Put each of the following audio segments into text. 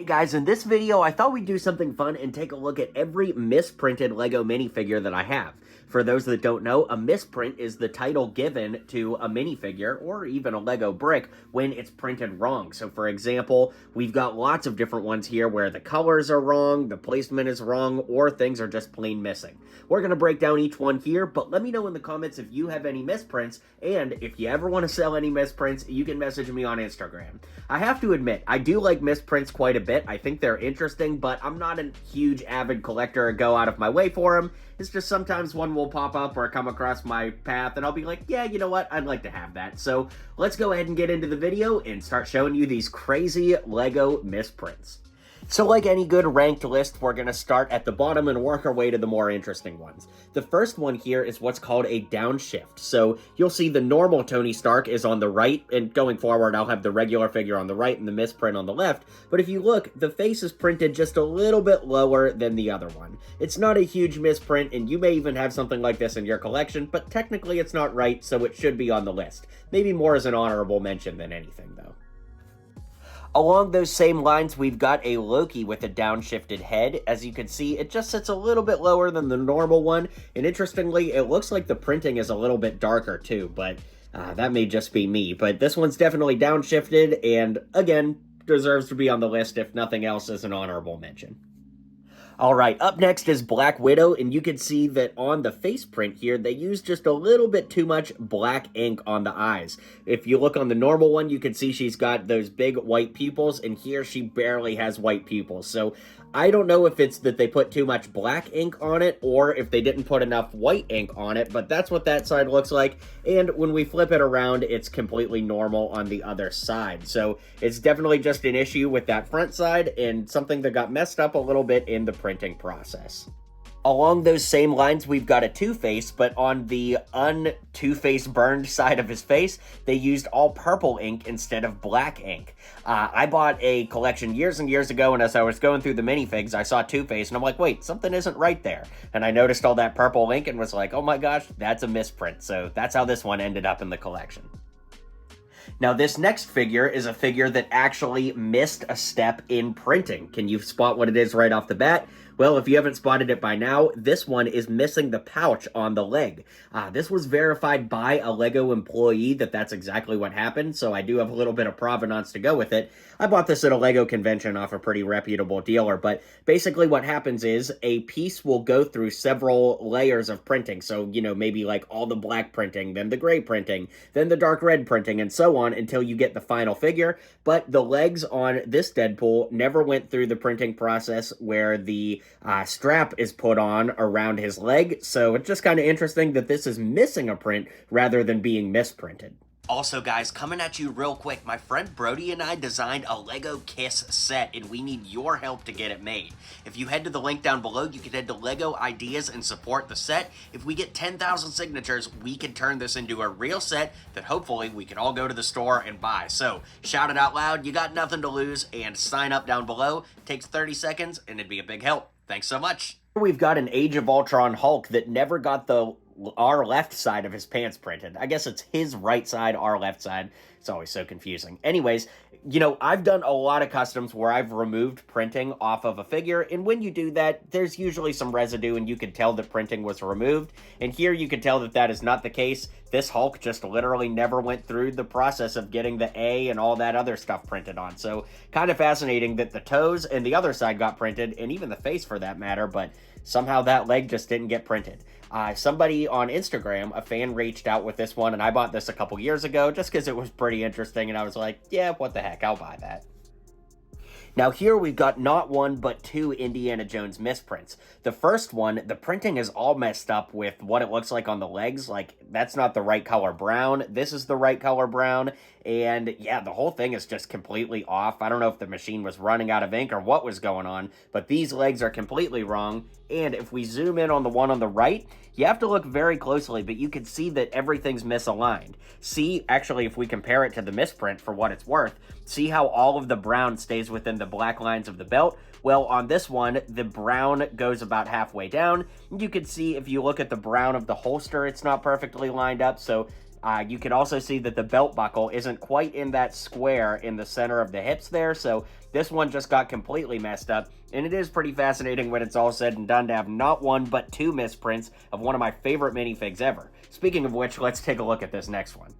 Hey guys, in this video, I thought we'd do something fun and take a look at every misprinted LEGO minifigure that I have. For those that don't know, a misprint is the title given to a minifigure or even a LEGO brick when it's printed wrong. So for example, we've got lots of different ones here where the colors are wrong, the placement is wrong, or things are just plain missing. We're going to break down each one here, but let me know in the comments if you have any misprints, and if you ever want to sell any misprints, you can message me on Instagram. I have to admit, I do like misprints quite a bit. I think they're interesting, but I'm not a huge avid collector or go out of my way for them. It's just sometimes one will pop up or come across my path and I'll be like, yeah, you know what? I'd like to have that. So let's go ahead and get into the video and start showing you these crazy LEGO misprints. So like any good ranked list, we're going to start at the bottom and work our way to the more interesting ones. The first one here is what's called a downshift. So you'll see the normal Tony Stark is on the right, and going forward I'll have the regular figure on the right and the misprint on the left. But if you look, the face is printed just a little bit lower than the other one. It's not a huge misprint, and you may even have something like this in your collection, but technically it's not right, so it should be on the list. Maybe more as an honorable mention than anything, though. Along those same lines, we've got a Loki with a downshifted head. As you can see, it just sits a little bit lower than the normal one, and interestingly, it looks like the printing is a little bit darker too, but that may just be me. But this one's definitely downshifted, and again, deserves to be on the list if nothing else as an honorable mention. Alright, up next is Black Widow, and you can see that on the face print here, they used just a little bit too much black ink on the eyes. If you look on the normal one, you can see she's got those big white pupils, and here she barely has white pupils. So I don't know if it's that they put too much black ink on it, or if they didn't put enough white ink on it, but that's what that side looks like, and when we flip it around, it's completely normal on the other side. So it's definitely just an issue with that front side, and something that got messed up a little bit in the printing process. Along those same lines, we've got a Two-Face, but on the un-Two-Face burned side of his face, they used all purple ink instead of black ink. I bought a collection years and years ago, and as I was going through the minifigs, I saw Two-Face, and I'm like, wait, something isn't right there. And I noticed all that purple ink and was like, oh my gosh, that's a misprint. So that's how this one ended up in the collection. Now, this next figure is a figure that actually missed a step in printing. Can you spot what it is right off the bat? Well, if you haven't spotted it by now, this one is missing the pouch on the leg. This was verified by a LEGO employee that that's exactly what happened, so I do have a little bit of provenance to go with it. I bought this at a LEGO convention off a pretty reputable dealer, but basically what happens is a piece will go through several layers of printing. So, you know, maybe like all the black printing, then the gray printing, then the dark red printing, and so on until you get the final figure. But the legs on this Deadpool never went through the printing process where the strap is put on around his leg, so it's just kind of interesting that this is missing a print rather than being misprinted. Also, guys, coming at you real quick, my friend Brody and I designed a LEGO Kiss set, and we need your help to get it made. If you head to the link down below, you can head to LEGO Ideas and support the set. If we get 10,000 signatures, we can turn this into a real set that hopefully we can all go to the store and buy. So, shout it out loud, you got nothing to lose, and sign up down below. It takes 30 seconds, and it'd be a big help. Thanks so much. We've got an Age of Ultron Hulk that never got the our left side of his pants printed. I guess it's his right side, our left side. It's always so confusing. Anyways, you know, I've done a lot of customs where I've removed printing off of a figure, and when you do that, there's usually some residue, and you can tell that printing was removed. And here you can tell that that is not the case. This Hulk just literally never went through the process of getting the A and all that other stuff printed on. So kind of fascinating that the toes and the other side got printed, and even the face for that matter, but somehow that leg just didn't get printed. Somebody on Instagram, a fan, reached out with this one, and I bought this a couple years ago just because it was pretty interesting, and I was like, yeah, what the heck, I'll buy that. Now here we've got not one, but two Indiana Jones misprints. The first one, the printing is all messed up with what it looks like on the legs. Like, that's not the right color brown. This is the right color brown. And yeah, the whole thing is just completely off. I don't know if the machine was running out of ink or what was going on, but these legs are completely wrong. And if we zoom in on the one on the right, you have to look very closely, but you can see that everything's misaligned. See, actually, if we compare it to the misprint for what it's worth, see how all of the brown stays within the black lines of the belt? Well, on this one, the brown goes about halfway down. You can see if you look at the brown of the holster, it's not perfectly lined up, so You can also see that the belt buckle isn't quite in that square in the center of the hips there, so this one just got completely messed up. And it is pretty fascinating when it's all said and done to have not one but two misprints of one of my favorite minifigs ever. Speaking of which, let's take a look at this next one.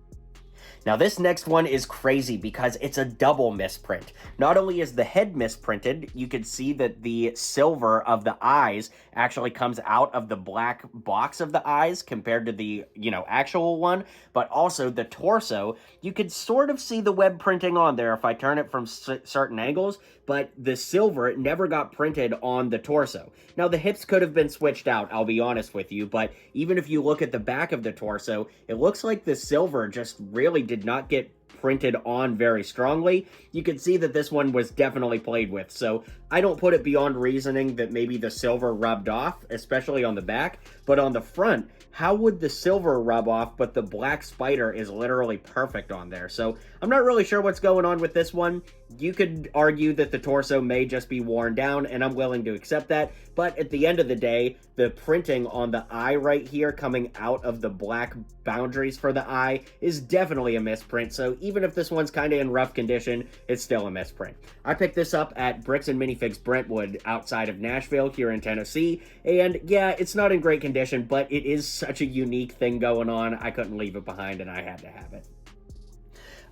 Now this next one is crazy because it's a double misprint. Not only is the head misprinted, you can see that the silver of the eyes actually comes out of the black box of the eyes compared to the, actual one, but also the torso, you could sort of see the web printing on there if I turn it from certain angles, but the silver never got printed on the torso. Now the hips could have been switched out, I'll be honest with you, but even if you look at the back of the torso, it looks like the silver just really did not get printed on very strongly. You can see that this one was definitely played with, so I don't put it beyond reasoning that maybe the silver rubbed off, especially on the back, but on the front, how would the silver rub off, but the black spider is literally perfect on there? So I'm not really sure what's going on with this one. You could argue that the torso may just be worn down, and I'm willing to accept that, but at the end of the day, the printing on the eye right here coming out of the black boundaries for the eye is definitely a misprint, so even if this one's kind of in rough condition, it's still a misprint. I picked this up at Bricks and Minifigs Brentwood outside of Nashville here in Tennessee, and yeah, it's not in great condition, but it is such a unique thing going on, I couldn't leave it behind and I had to have it.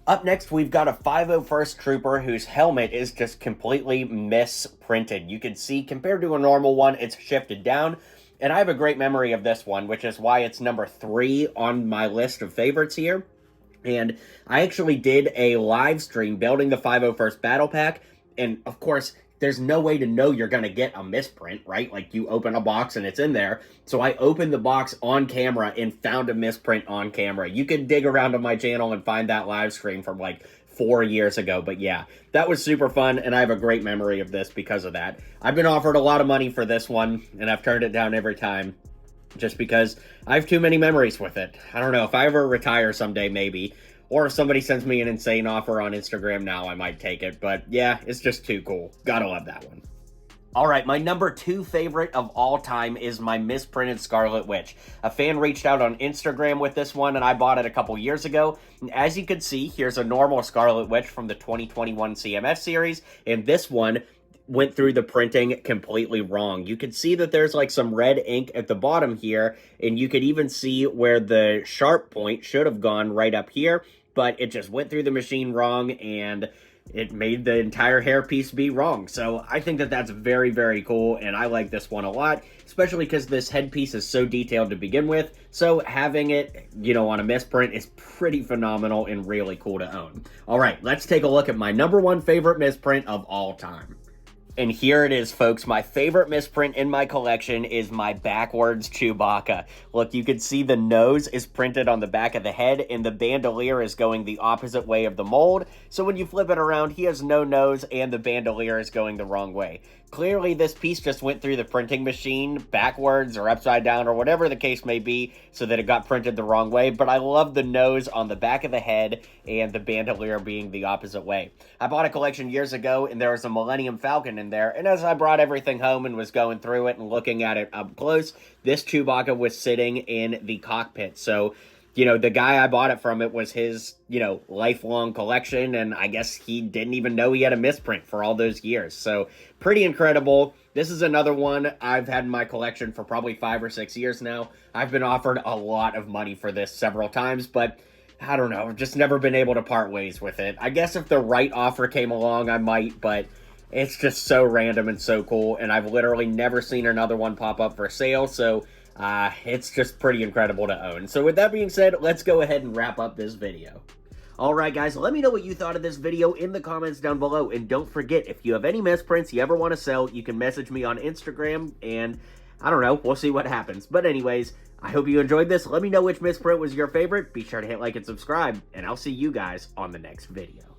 Up next, we've got a 501st Trooper whose helmet is just completely misprinted. You can see, compared to a normal one, it's shifted down. And I have a great memory of this one, which is why it's number 3 on my list of favorites here. And I actually did a live stream building the 501st Battle Pack. And, of course, there's no way to know you're going to get a misprint, right? Like, you open a box and it's in there. So I opened the box on camera and found a misprint on camera. You can dig around on my channel and find that live stream from, like, 4 years ago. But yeah, that was super fun, and I have a great memory of this because of that. I've been offered a lot of money for this one, and I've turned it down every time, just because I have too many memories with it. I don't know, if I ever retire someday, maybe. Or if somebody sends me an insane offer on Instagram now, I might take it. But yeah, it's just too cool. Gotta love that one. Alright, my number 2 favorite of all time is my misprinted Scarlet Witch. A fan reached out on Instagram with this one, and I bought it a couple years ago. And as you can see, here's a normal Scarlet Witch from the 2021 CMF series, and this one went through the printing completely wrong. You can see that there's like some red ink at the bottom here, and you could even see where the sharp point should have gone right up here, but it just went through the machine wrong, and it made the entire hairpiece be wrong. So I think that that's very, very cool, and I like this one a lot, especially because this headpiece is so detailed to begin with. So having it, on a misprint is pretty phenomenal and really cool to own. All right, let's take a look at my number 1 favorite misprint of all time. And here it is, folks. My favorite misprint in my collection is my backwards Chewbacca. Look, you can see the nose is printed on the back of the head, and the bandolier is going the opposite way of the mold. So when you flip it around, he has no nose, and the bandolier is going the wrong way. Clearly, this piece just went through the printing machine backwards or upside down or whatever the case may be, so that it got printed the wrong way. But I love the nose on the back of the head and the bandolier being the opposite way. I bought a collection years ago, and there was a Millennium Falcon in there, and as I brought everything home and was going through it and looking at it up close, this Chewbacca was sitting in the cockpit. So, the guy I bought it from, it was his, lifelong collection, and I guess he didn't even know he had a misprint for all those years. So, pretty incredible. This is another one I've had in my collection for probably 5 or 6 years now. I've been offered a lot of money for this several times, but I don't know, I've just never been able to part ways with it. I guess if the right offer came along, I might, but it's just so random and so cool, and I've literally never seen another one pop up for sale, so it's just pretty incredible to own. So with that being said, let's go ahead and wrap up this video. Alright guys, let me know what you thought of this video in the comments down below, and don't forget, if you have any misprints you ever want to sell, you can message me on Instagram, and I don't know, we'll see what happens. But anyways, I hope you enjoyed this. Let me know which misprint was your favorite. Be sure to hit like and subscribe, and I'll see you guys on the next video.